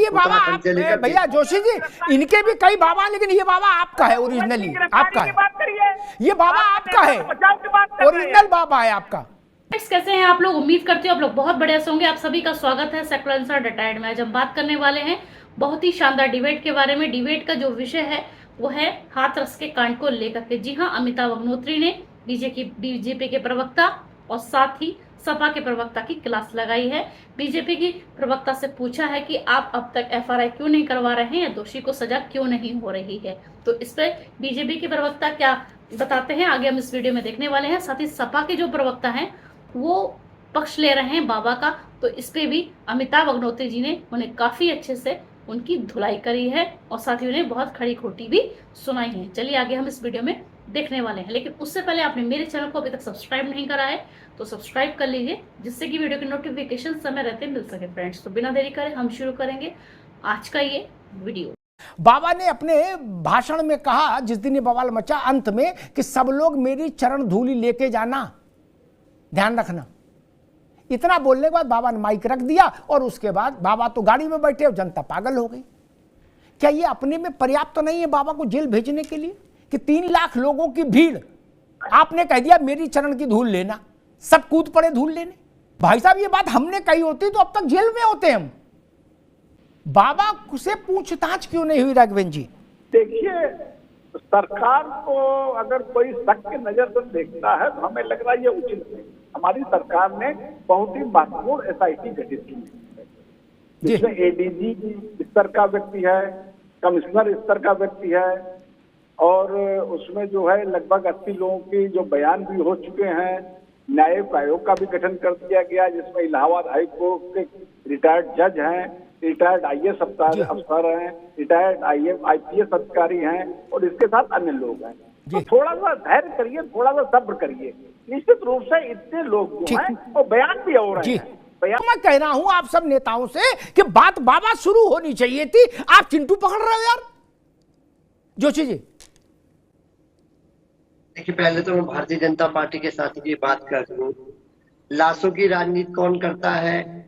ये बाबा आप भैया जोशी जी, इनके भी कई बाबा हैं, लेकिन ये बाबा आपका है ओरिजिनली, आपका है ये बाबा, आपका है ओरिजिनल बाबा है आपका। कैसे हैं आप लोग? उम्मीद करते हो आप लोग बहुत बढ़िया से होंगे। आप सभी का स्वागत है सेक्युलर इंसाइड डिटाइड में। आज हम बात करने वाले हैं बहुत ही शानदार डिबेट के बारे में। डिबेट का जो विषय है वो है हाथरस के कांड को लेकर के। जी हाँ, अमिताभ अग्निहोत्री ने बीजेपी के प्रवक्ता और साथ ही सपा के प्रवक्ता की क्लास लगाई है। बीजेपी की प्रवक्ता से पूछा है कि आप अब तक एफआरआई क्यों नहीं करवा रहे हैं, दोषी को सजा क्यों नहीं हो रही है। तो इस पर बीजेपी के प्रवक्ता क्या बताते हैं आगे हम इस वीडियो में देखने वाले हैं। साथ ही सपा के जो प्रवक्ता हैं वो पक्ष ले रहे हैं बाबा का, तो इस पे भी अमिताभ अग्निहोत्री जी ने उन्हें काफी अच्छे से उनकी धुलाई करी है और साथ ही उन्हें बहुत खड़ी खोटी भी सुनाई है। चलिए आगे हम इस वीडियो में देखने वाले हैं, लेकिन उससे पहले आपने मेरे चैनल को अभी तक सब्सक्राइब नहीं करा है तो सब्सक्राइब कर लीजिए, जिससे कि वीडियो की नोटिफिकेशन समय रहते मिल सके। फ्रेंड्स, तो बिना देरी करे हम शुरू करेंगे आज का ये वीडियो। बाबा ने अपने भाषण में कहा, जिस दिन ये बवाल मचा अंत में, कि सब लोग मेरी चरण धूलि लेके जाना, ध्यान रखना। इतना बोलने के बाद बाबा ने माइक रख दिया और उसके बाद बाबा तो गाड़ी में बैठे और जनता पागल हो गई। क्या ये अपने में पर्याप्त तो नहीं है बाबा को जेल भेजने के लिए कि 3 लाख लोगों की भीड़, आपने कह दिया मेरी चरण की धूल लेना, सब कूद पड़े धूल लेने। भाई साहब, ये बात हमने कही होती तो अब तक जेल में होते हम। बाबा से पूछताछ क्यों नहीं हुई राघवेंद्र जी? देखिए, सरकार को अगर कोई शक की नजर से देखता है तो हमें लग रहा है ये उचित नहीं। हमारी सरकार ने बहुत ही महत्वपूर्ण एसआईटी गठित की है, जिसमें एडीजी स्तर का व्यक्ति है, कमिश्नर स्तर का व्यक्ति है, और उसमें जो है लगभग 80 लोगों की जो बयान भी हो चुके हैं। न्यायिक आयोग का भी गठन कर दिया गया, जिसमें इलाहाबाद हाई कोर्ट के रिटायर्ड जज हैं, रिटायर्ड आईएएस अफसर हैं, रिटायर्ड आईपीएस अधिकारी हैं, और इसके साथ अन्य लोग हैं। तो थोड़ा सा धैर्य करिए, थोड़ा सा सब्र करिए। निश्चित रूप से इतने लोग जो हैं वो बयान भी हो रहे हैं। मैं कह रहा हूं आप सब नेताओं से कि बात बाबा शुरू होनी चाहिए थी, आप चिंटू पकड़ रहे हो यार। जोशी जी, देखिए, पहले तो मैं भारतीय जनता पार्टी के साथ ये बात कर दूं, लाशों की राजनीति कौन करता है,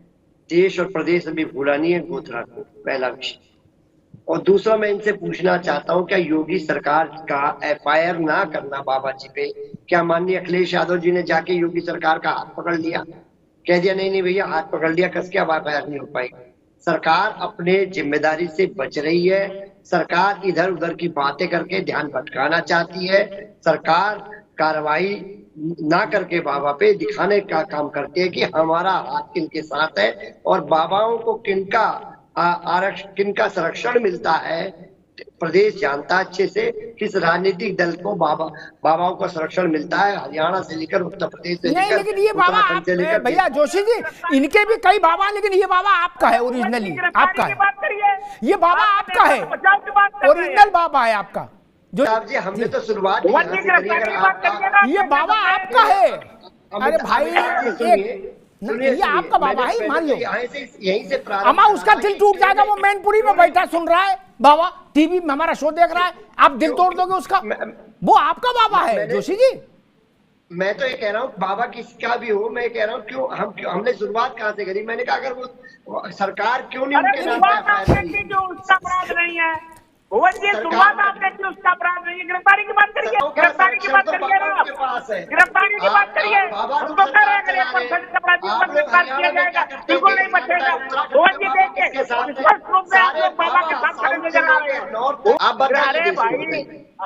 देश और प्रदेश अभी भूला नहीं है गोधरा को, पहला विषय। और दूसरा, मैं इनसे पूछना चाहता हूं, क्या योगी सरकार का एफआईआर ना करना बाबा जी पे, क्या माननीय अखिलेश यादव जी ने जाके योगी सरकार का हाथ पकड़ लिया, कह दिया नहीं भैया हाथ पकड़ लिया कस के, अब एफआईआर नहीं हो पाएगी? सरकार अपने जिम्मेदारी से बच रही है। सरकार इधर उधर की बातें करके ध्यान भटकाना चाहती है। सरकार कार्रवाई ना करके बाबा पे दिखाने का काम करती है कि हमारा हाथ किनके साथ है और बाबाओं को किनका संरक्षण मिलता है। प्रदेश जानता अच्छे से किस राजनीतिक दल को बाबाओं का संरक्षण मिलता है, हरियाणा से लेकर उत्तर प्रदेश से नहीं, लेकिन ये बाबा भैया जोशी जी, इनके भी कई बाबा हैं, लेकिन ये बाबा आपका है ओरिजिनली, आपका है ये बाबा, आपका है ओरिजिनल बाबा है आपका। जो साहब जी, हमने तो शुरुआत ये बाबा आपका है। अरे भाई, ये आपका बाबा है, मान लो। यहीं से अमा उसका दिल टूट जाएगा, वो मैनपुरी में बैठा सुन रहा है बाबा, टीवी में हमारा शो देख रहा है, आप दिल तोड़ दोगे उसका? वो आपका बाबा है जोशी जी। मैं तो ये कह रहा हूँ बाबा किसका भी हो, मैं कह रहा हूँ क्यों हमने शुरुआत कहाँ से करी? मैंने कहा अगर वो सरकार क्यों नहीं उनके नाम पे जो उसका अपराध नहीं है, भुवन जी, शुरुआत आपने की, उसका अपराध नहीं है। गिरफ्तारी की बात करिए, गिरफ्तारी की बात करिए ना, गिरफ्तारी की बात करिए। हम तो कह रहे हैं अगर 1% अपराधियों को गिरफ्तार किया जाएगा बिल्कुल नहीं बचेगा। भुवन जी देखिए, स्पष्ट रूप से आप लोग बाबा के साथ खड़े नजर आ रहे हैं। आप बताइए भाई,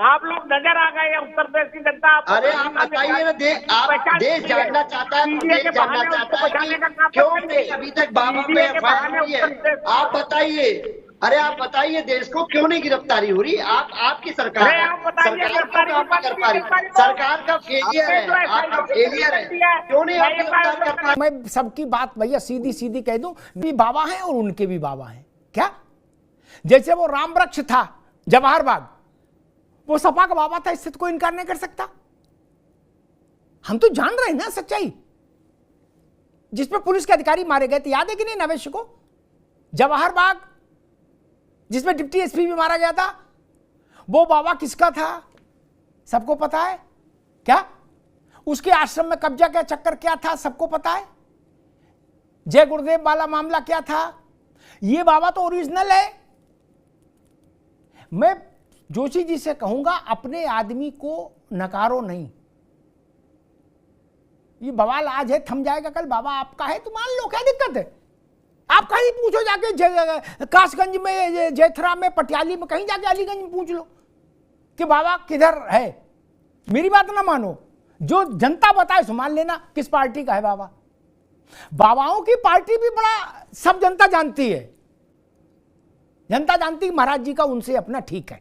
आप लोग नजर आ गए, उत्तर प्रदेश की जनता। अरे आप बताइए ना, देश जानना चाहता है, देश जानना चाहता है कि क्यों नहीं अभी तक बाबा पे एफआईआर हुई है। आप बताइए, अरे आप बताइए देश को क्यों नहीं गिरफ्तारी हो रही? आपकी सरकार सरकार का फेलियर है, आपका फेलियर है, क्यों नहीं आप गिरफ्तार कर पा? मैं सबकी बात भैया सीधी सीधी कह दूं, भी बाबा हैं और उनके भी बाबा हैं। क्या जैसे वो राम वृक्ष था जवाहर बाग, वो सपा का बाबा था, इससे तो कोई इनकार नहीं कर सकता। हम तो जान रहे हैं ना सच्चाई। जिसपे पुलिस के अधिकारी मारे गए थे, याद है कि नहीं नवेश को? जवाहर बाग जिसमें डिप्टी एसपी भी मारा गया था, वो बाबा किसका था सबको पता है क्या? उसके आश्रम में कब्जा का चक्कर क्या था सबको पता है। जय गुरुदेव वाला मामला क्या था, ये बाबा तो ओरिजिनल है। मैं जोशी जी से कहूंगा अपने आदमी को नकारो नहीं। ये बवाल आज है, थम जाएगा कल। बाबा आपका है तो मान लो, क्या दिक्कत है? आप कहीं पूछो जाके कासगंज में, जैथरा में, पटियाली में, कहीं जाके अलीगंज में पूछ लो कि बाबा किधर है। मेरी बात ना मानो, जो जनता बताए सो मान लेना किस पार्टी का है बाबा। बाबाओं की पार्टी भी बड़ा सब जनता जानती है। जनता जानती है महाराज जी का उनसे अपना ठीक है,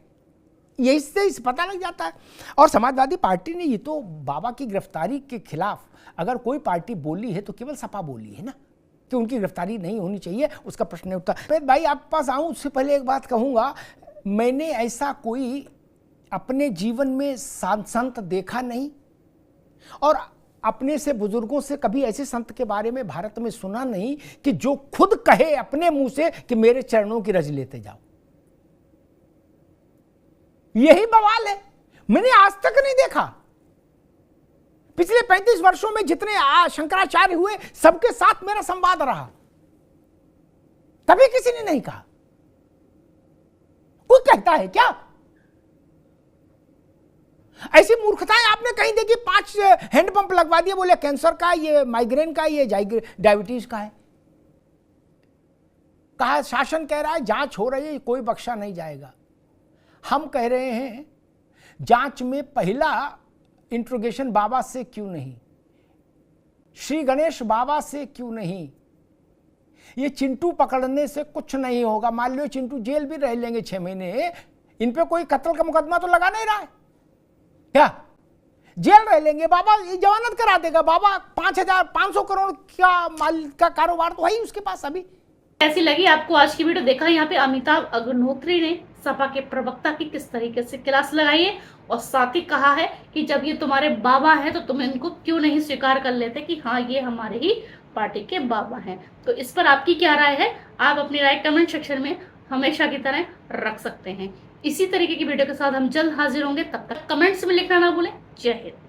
यही से इस पता लग जाता है। और समाजवादी पार्टी ने ये तो बाबा की गिरफ्तारी के खिलाफ अगर कोई पार्टी बोली है तो केवल सपा बोली है ना, कि उनकी गिरफ्तारी नहीं होनी चाहिए, उसका प्रश्न नहीं उठता। फिर भाई आप पास आऊं उससे पहले एक बात कहूंगा, मैंने ऐसा कोई अपने जीवन में संत देखा नहीं, और अपने से बुजुर्गों से कभी ऐसे संत के बारे में भारत में सुना नहीं कि जो खुद कहे अपने मुंह से कि मेरे चरणों की रज लेते जाओ। यही बवाल है, मैंने आज तक नहीं देखा। पिछले 35 वर्षों में जितने शंकराचार्य हुए सबके साथ मेरा संवाद रहा, कभी किसी ने नहीं कहा। कोई कहता है क्या? ऐसी मूर्खताएं आपने कहीं देखी? 5 हैंडपंप लगवा दिए, बोले कैंसर का, ये माइग्रेन का, ये डायबिटीज का है। कहा शासन कह रहा है जांच हो रही है, कोई बख्शा नहीं जाएगा। हम कह रहे हैं जांच में पहला इंट्रोगेशन बाबा से क्यों नहीं, श्री गणेश बाबा से क्यों नहीं? ये चिंटू पकड़ने से कुछ नहीं होगा। मान लो चिंटू जेल भी रह लेंगे 6 महीने, इन पे कोई कत्ल का मुकदमा तो लगा नहीं रहा है क्या? जेल रह लेंगे, बाबा जमानत करा देगा। बाबा 5,500 करोड़ का माल का कारोबार तो है उसके पास अभी। कैसी लगी आपको आज की वीडियो? देखा यहाँ पे अमिताभ अग्निहोत्री ने सपा के प्रवक्ता की किस तरीके से क्लास लगाई है, और साथ ही कहा है कि जब ये तुम्हारे बाबा है तो तुम इनको क्यों नहीं स्वीकार कर लेते कि हाँ ये हमारे ही पार्टी के बाबा हैं। तो इस पर आपकी क्या राय है? आप अपनी राय कमेंट सेक्शन में हमेशा की तरह रख सकते हैं। इसी तरीके की वीडियो के साथ हम जल्द हाजिर होंगे, तब तक कमेंट्स में लिखना ना भूलें। जय हिंद।